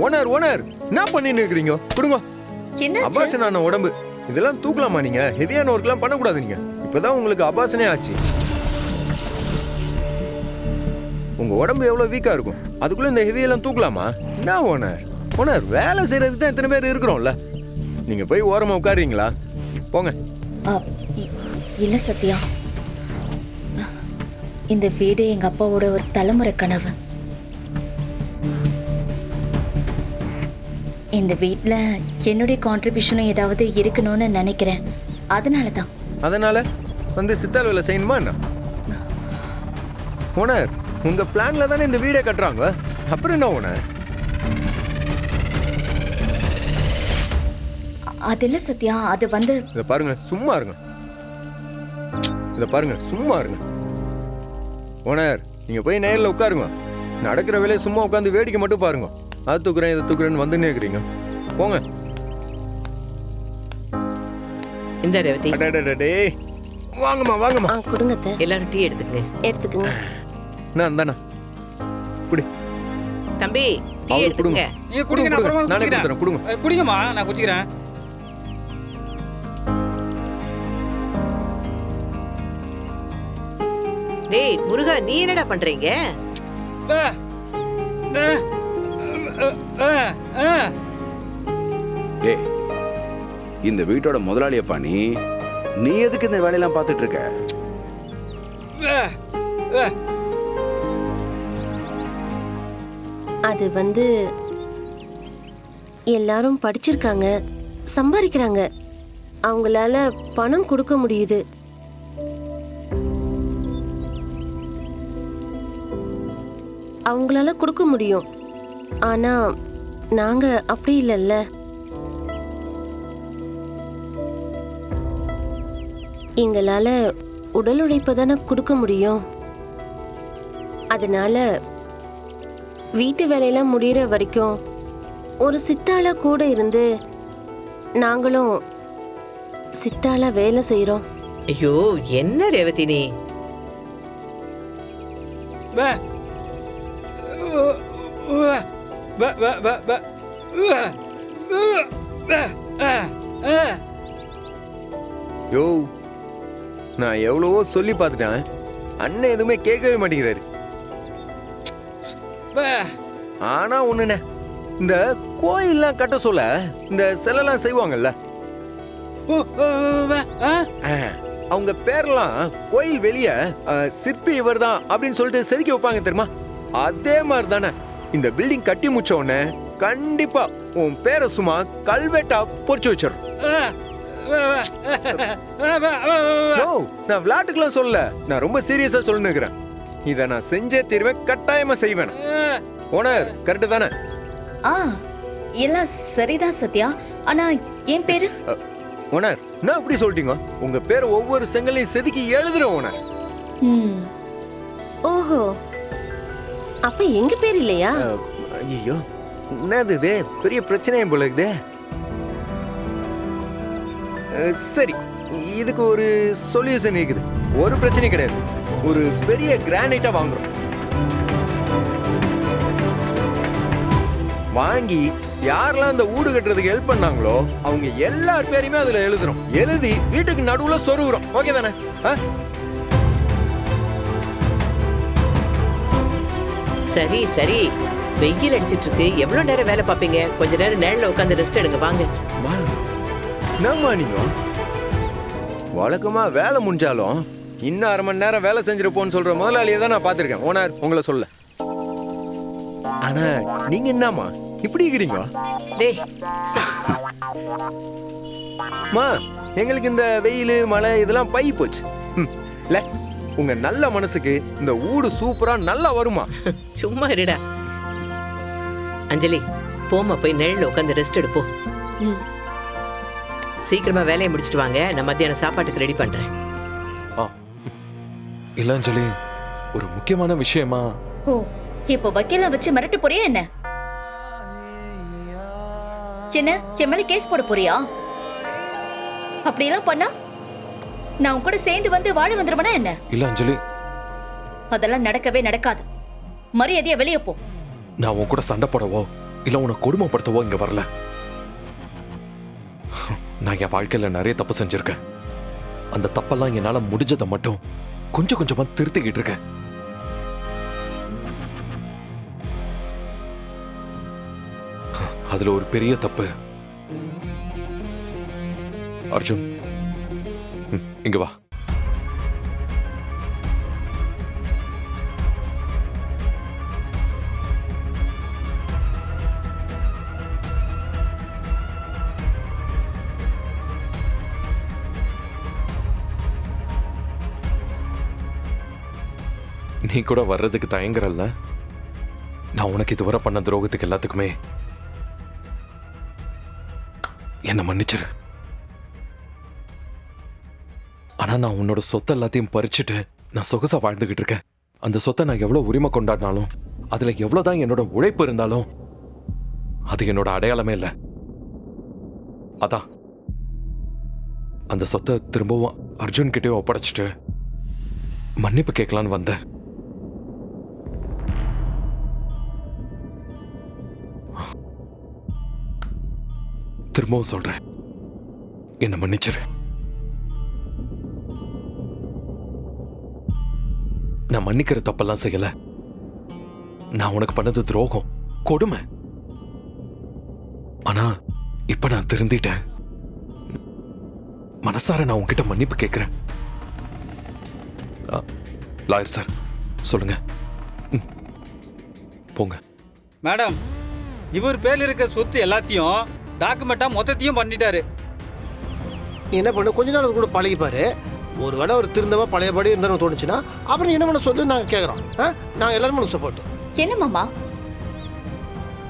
Owner owner என்ன பண்ணின்னு இருக்கிறீங்க? கொடுங்க. என்ன அபாசனான உடம்பு இதெல்லாம் தூக்கலாமா நீங்க? ஹெவியான ஒர்க்லாம் பண்ணக்கூடாது நீங்க. இப்பதான் உங்களுக்கு அபாசனே ஆச்சு. உங்க உடம்பு எவ்வளவு வீக்கா இருக்கும், அதுக்குள்ள இந்த ஹெவியெல்லாம் தூக்கலாமா? என்ன ஓனர் ஓனர், வேலை செய்யறதுக்கு தான் எத்தனை பேர் இருக்கிறோம்ல. நீங்க போய் ஓரமா உட்காருறீங்களா? போங்க. இல்ல சத்யா, இந்த வீடு எங்க அப்பாவோட ஒரு தலைமுறை கனவு. இந்த வீட்ல என்னுடைய கான்ட்ரிபியூஷனும் ஏதாவது இருக்கணும்னு நினைக்கிறேன். அதனால வந்து சித்தால் வேலை செய்யணுமா என்ன? ஓனர், உங்க பிளான்ல தானே இந்த வீடை கட்டுறாங்க, அப்புறம் என்ன ஓனர்? அது இல்ல சத்யா, அது வந்து இத பாருங்க, சும்மா இருங்க. இத பாருங்க, சும்மா இருங்க. ஓனர், நீங்க போய் நேரில் உட்காருங்க. நடக்கிற வேலையை சும்மா உட்காந்து வேடிக்கை மட்டும் பாருங்க. அது தூக்குறேன் இதை தூக்குறேன்னு வந்து நேக்குறீங்க. போங்க. இந்த ரேவதி, வாங்கம்மா வாங்கம்மா. கொடுங்க. எல்லாரும் டீ எடுத்துக்கங்க. நான் தானே குடி தம்பி, டீ எடுத்துக்கங்க. நானே கொடுத்துறேன், கொடுங்க. குடிங்கம்மா, நான் குடிக்கிறேன். டேய் முருகா, நீ என்னடா பண்றீங்க? ஏய், இந்த வீட்டோட முதலாளியப்பா நீ எதுக்கு இந்த வேலையெல்லாம் பார்த்துட்டு இருக்க? அது வந்து எல்லாரும் படிச்சிருக்காங்க, சம்பாதிக்கிறாங்க, அவங்களால பணம் கொடுக்க முடியுது. அவங்களால கொடுக்க முடியும். ஆனா நாங்க அப்படி இல்லைல்ல. எங்களால உடல் உழைப்பு தானே கொடுக்க முடியும். அதனால வீட்டு வேலையெல்லாம் முடிகிற வரைக்கும் ஒரு சித்தாளா கூட இருந்து நாங்களும் சித்தாளா வேலை செய்யறோம். ஐயோ, என்ன ரேவதி நீ? யோ, நான் எவ்வளவோ சொல்லி பார்த்துட்டேன், அண்ணன் எதுவுமே கேட்கவே மாட்டேங்கிறாரு. ஆனா ஒண்ணுண்ணே, இந்த கோயில்லாம் கட்ட சொல்ல இந்த சிலைலாம் செய்வாங்கல்ல, அவங்க பேர்லாம் கோயில் வெளிய சிற்பி இவர் தான் அப்படின்னு சொல்லிட்டு செதுக்கி வைப்பாங்க தெரியுமா? அதே மாதிரி தானே இந்த பில்டிங் கட்டி முடிச்ச உடனே கண்டிப்பா உன் பேரை சும்மா கல்வெட்டா பொறிச்சு வச்சிடும். நான் விளையாட்டுக்கெல்லாம் சொல்லல, நான் ரொம்ப சீரியஸா சொல்லுகிறேன். இதை நான் செஞ்சே தீர்வேன், கட்டாயமா செய்வேன். ஓனர் கரெக்ட் தானே? எல்லாம் சரிதான் சத்யா. ஆனா என் பேரு ஓனர் நான் அப்படி சொல்லிட்டீங்க. உங்க பேர் ஒவ்வொரு செங்கலையும் செதுக்கி எழுதுறேன் ஓனர். ஓஹோ, அப்ப எங்க பேர் இல்லையா? ஐயோ, என்னது இது, பெரிய பிரச்சனையும் போல இருக்குதே. சரி, இதுக்கு ஒரு சொல்யூஷன் இருக்குது. ஒரு பிரச்சனை கிடையாது, ஒரு பெரிய கிரானைட்டா வாங்குறோம். வாங்கி யாரெல்லாம் அந்த வீடு கட்டுறதுக்கு ஹெல்ப் பண்ணாங்களோ அவங்க எல்லார் பேரையுமே அதுல எழுதுறோம். எழுதி வீட்டுக்கு நடுவுல சொருகுறோம். ஓகே தானே? சரி சரி, வெயில் அடிச்சிட்டு இருக்கு, எவ்வளவு நேரம் வேலை பார்ப்பீங்க? கொஞ்ச நேரம் நேரில் உட்காந்து ரெஸ்ட் எடுங்க. வாங்க. என்னம்மா நீங்க வழக்கமா வேலை முடிஞ்சாலும் இன்னும் அரை மணி நேரம் வேலை செஞ்சிருப்போன்னு சொல்ற முதலாளியை தான் நான் பார்த்திருக்கேன். ஓனர் உங்களை சொல்ல. ஆனா நீங்க என்னம்மா இப்படி இருக்கிறீங்க? டேய் மா, எங்களுக்கு இந்த வெயில் மழை இதெல்லாம் பை போச்சு. இல்ல, உங்க நல்ல மனசுக்கு இந்த ஊடு சூப்பரா நல்லா வருமா? சும்மா இருடா. அஞ்சலி, போமா போய் நிழல்ல உட்காந்து ரெஸ்ட் எடுப்போம். சீக்கிரமா வேலையை முடிச்சிட்டு வாங்க, நான் மத்தியானம் சாப்பாட்டுக்கு ரெடி பண்றேன். இல்ல அஞ்சலி, ஒரு முக்கியமான விஷயமா. ஓ, இப்போ வக்கீல வச்சு மிரட்டு போறியா என்ன? என்ன என் மேல கேஸ் போட போறியா? அப்படியெல்லாம் பண்ணா நான் உன் கூட சேர்ந்து வந்து வாழ வந்துருவனா என்ன? இல்ல அஞ்சலி, அதெல்லாம் நடக்கவே நடக்காது. மரியாதையா வெளியே போ. நான் உன் கூட சண்டை போடவோ இல்ல உன்னை கொடுமைப்படுத்தவோ இங்க வரல. நான் என் வாழ்க்கையில நிறைய தப்பு செஞ்சிருக்கேன். அந்த தப்பெல்லாம் என்னால முடிஞ்சதை மட்டும் கொஞ்சம் கொஞ்சமா திருத்திக்கிட்டு இருக்கேன். அதுல ஒரு பெரிய தப்பு. அர்ஜுன், இங்க வா. நீ கூட வர்றதுக்கு தயங்குறல்ல? நான் உனக்கு இதுவரை பண்ண துரோகத்துக்கு எல்லாத்துக்குமே என்ன மன்னிச்சிரு. ஆனா நான் உன்னோட சொத்தை எல்லாத்தையும் பறிச்சுட்டு நான் சொகுசா வாழ்ந்துகிட்டு இருக்கேன். அந்த சொத்தை நான் எவ்வளவு உரிமை கொண்டாடினாலும், அதுல எவ்வளவுதான் என்னோட உழைப்பு இருந்தாலும், அது என்னோட அடையாளமே இல்லை. அதான் அந்த சொத்தை திரும்பவும் அர்ஜுன் கிட்டே ஒப்படைச்சிட்டு மன்னிப்பு கேட்கலான்னு வந்தேன். திரும்பவும் சொல்றேன், என்ன மன்னிச்சிரு. நான் மன்னிக்கிற தப்பெல்லாம் செய்யல. நான் உனக்கு பண்ணது துரோகம், கொடுமை. ஆனா இப்ப நான் திருந்திட்டேன். மனசார நான் உன்கிட்ட மன்னிப்பு கேட்கிறேன். லாயர் சார், சொல்லுங்க. போங்க. மேடம், இவர் பேர்ல இருக்க சொத்து எல்லாத்தையும் டாக்குமெண்டா மொத்தத்தையும் பண்ணிட்டாரு. நீ என்ன பண்ண, கொஞ்ச நாள் கூட பழகிப்பாரு. ஒரு வேளை ஒரு திருந்தவா பழையபடி இருந்தாலும் தோணுச்சுன்னா அப்புறம் என்ன பண்ண சொல்லு, நாங்கள் கேட்குறோம். நாங்கள் எல்லாரும் உனக்கு சப்போர்ட். என்ன மாமா,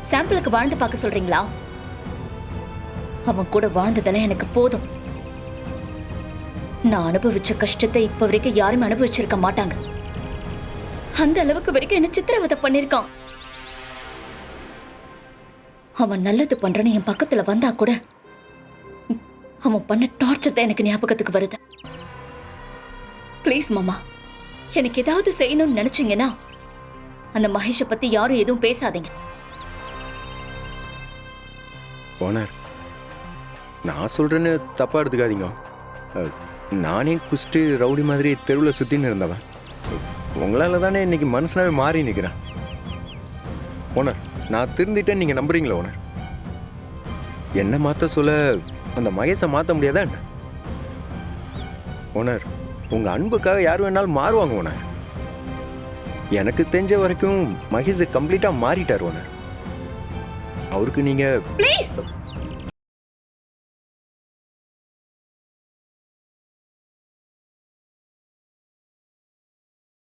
சாம்பிளுக்கு வாழ்ந்து பார்க்க சொல்றீங்களா? அவன் கூட வாழ்ந்ததெல்லாம் எனக்கு போதும். நான் அனுபவிச்ச கஷ்டத்தை இப்ப வரைக்கும் யாரும் அனுபவிச்சிருக்க மாட்டாங்க. அந்த அளவுக்கு வரைக்கும் என்ன சித்திரவதை பண்ணிருக்கான். அவன் நல்லது பண்றன்னு என் பக்கத்துல வந்தா கூட அவன் பண்ண டார்ச்சர் தான் எனக்கு ஞாபகத்துக்கு வருது. ப்ளீஸ் மாமா, எனக்கு ஏதாவது செய்யணும்னு நினைச்சீங்கன்னா அந்த மகேஷை பத்தி யாரும் எதுவும் பேசாதீங்க. ஓனர், நான் சொல்றேன்னு தப்பா எடுத்துக்காதீங்க. நானே குஸ்ட்டு ரவுடி மாதிரி தெருவில் சுத்தின்னு இருந்தவன். உங்களால தானே இன்னைக்கு மனுஷனாவே மாறி நிற்கிறேன். ஓனர், நான் திருந்திட்டேன்னு நீங்க நம்புறீங்களா ஓனர்? என்ன மாத்த சொல்ல அந்த மகேஷை மாற்ற முடியாதா என்ன? ஓனர், உங்க அன்புக்காக யார் வேணாலும் மாறுவாங்க ஓனர். எனக்கு தெரிஞ்ச வரைக்கும் மகேஷ் கம்ப்ளீட்டா மாறிட்டார் ஓனர். அவருக்கு நீங்க ப்ளீஸ்